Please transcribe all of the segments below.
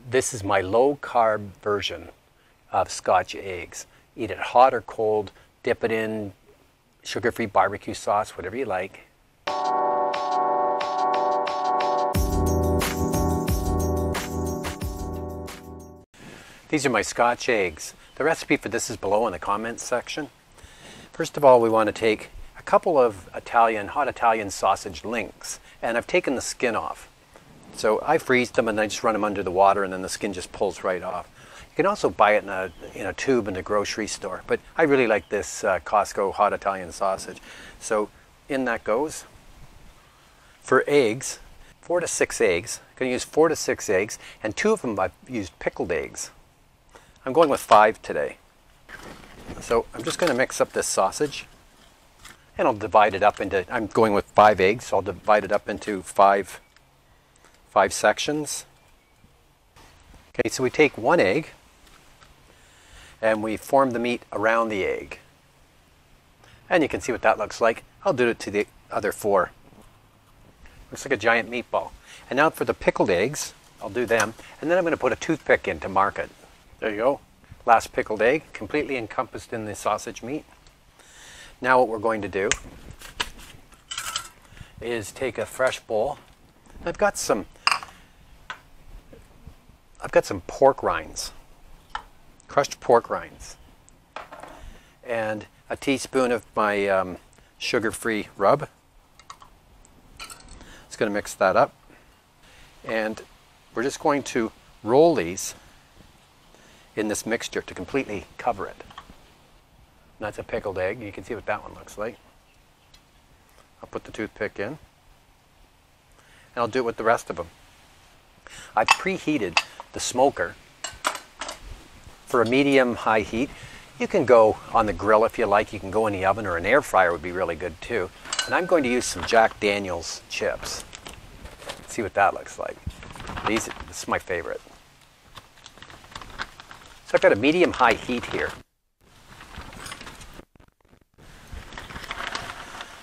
This is my low-carb version of Scotch eggs. Eat it hot or cold, dip it in sugar-free barbecue sauce, whatever you like. These are my Scotch eggs. The recipe for this is below in the comments section. First of all, we want to take a couple of hot Italian sausage links, and I've taken the skin off. So I freeze them and I just run them under the water, and then the skin just pulls right off. You can also buy it in a tube in the grocery store, but I really like this Costco hot Italian sausage. So in that goes. For eggs, 4 to 6 eggs. I'm going to use 4 to 6 eggs, and 2 of them I've used pickled eggs. I'm going with 5 today. So I'm just going to mix up this sausage, and I'll divide it up into, I'm going with 5 eggs, so I'll divide it up into 5 sections. Okay, so we take 1 egg, and we form the meat around the egg. And you can see what that looks like. I'll do it to the other 4. Looks like a giant meatball. And now for the pickled eggs, I'll do them, and then I'm going to put a toothpick in to mark it. There you go. Last pickled egg, completely encompassed in the sausage meat. Now what we're going to do is take a fresh bowl. I've got some pork rinds, crushed pork rinds, and a teaspoon of my sugar-free rub. Just going to mix that up, and we're just going to roll these in this mixture to completely cover it. And that's a pickled egg. You can see what that one looks like. I'll put the toothpick in, and I'll do it with the rest of them. I've preheated the smoker for a medium-high heat. You can go on the grill if you like. You can go in the oven, or an air fryer would be really good too. And I'm going to use some Jack Daniel's chips. See what that looks like. This is my favorite. So I've got a medium-high heat here.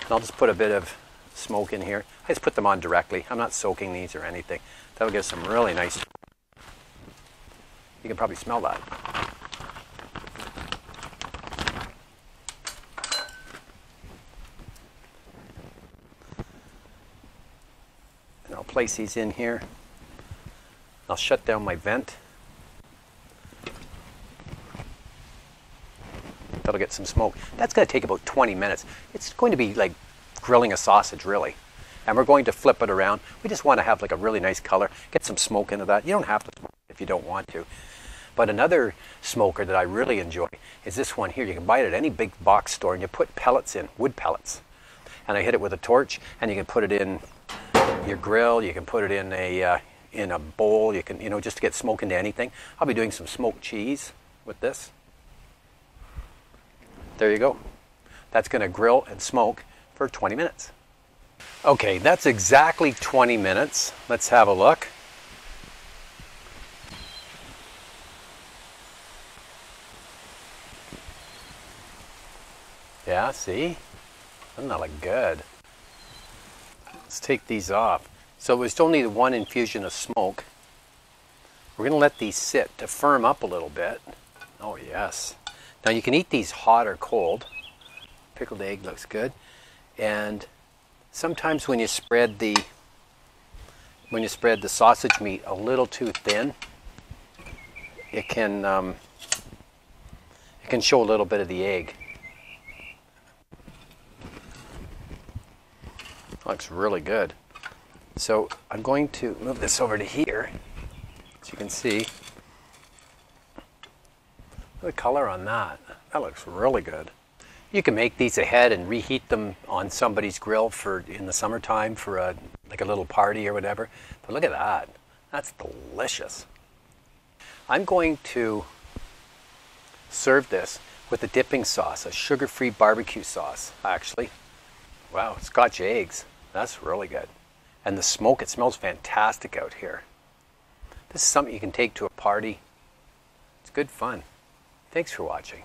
And I'll just put a bit of smoke in here. I just put them on directly. I'm not soaking these or anything. That'll give some really nice. You can probably smell that. And I'll place these in here. I'll shut down my vent. That'll get some smoke. That's going to take about 20 minutes. It's going to be like grilling a sausage, really. And we're going to flip it around. We just want to have like a really nice color. Get some smoke into that. You don't have to smoke if you don't want to. But another smoker that I really enjoy is this one here. You can buy it at any big box store, and you put pellets in, wood pellets. And I hit it with a torch, and you can put it in your grill. You can put it in a bowl. You can, just to get smoke into anything. I'll be doing some smoked cheese with this. There you go. That's going to grill and smoke for 20 minutes. Okay, that's exactly 20 minutes. Let's have a look. Yeah, see? Doesn't that look good? Let's take these off. So it's only the 1 infusion of smoke. We're going to let these sit to firm up a little bit. Oh, yes. Now you can eat these hot or cold. Pickled egg looks good. And sometimes when you spread the sausage meat a little too thin, it can show a little bit of the egg. Looks really good. So I'm going to move this over to here, so you can see the color on that. That looks really good. You can make these ahead and reheat them on somebody's grill in the summertime for like a little party or whatever. But look at that. That's delicious. I'm going to serve this with a dipping sauce, a sugar-free barbecue sauce, actually. Wow, Scotch eggs. That's really good. And the smoke, it smells fantastic out here. This is something you can take to a party. It's good fun. Thanks for watching.